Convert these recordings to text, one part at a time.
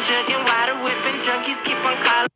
trapping, jugging, water whipping, junkies keep on calling.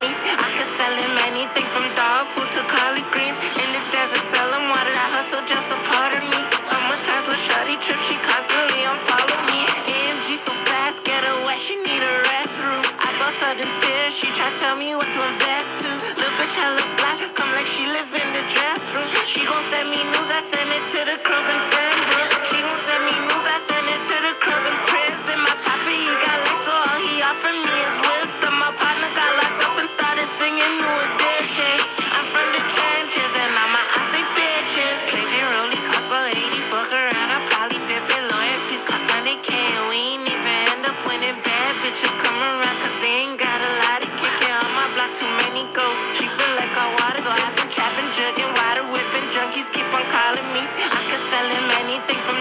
I could sell him anything from dog food to collard greens. In the desert, sell him water. I hustle just a part of me. How much times Lil' Shawty trip? She constantly unfollow me. AMG so fast, get her wet, she need a restroom. I bust her in tears, she try tell me what to invest to. Lil' bitch hella fly, come like she live in the dress room. She gon' send me news, I send it to the crows in Fernbrook. She gon' send me news, I send it to the crows in prison. My papa, he got life, so all he offered me is wisdom. My partner got locked up and started singing New Edition. I'm from the trenches and all my eyes say bitches. Play Rolly cost about 80, fuck around, I probably dip it. Lawyer fees cost 100K and we ain't even end up winning. Bad bitches come around cause they ain't got a lot of kicking. On my block too many goats, she feel like I water. So I've been trapping, jugging, water whipping, junkies keep on calling me. I could sell him anything from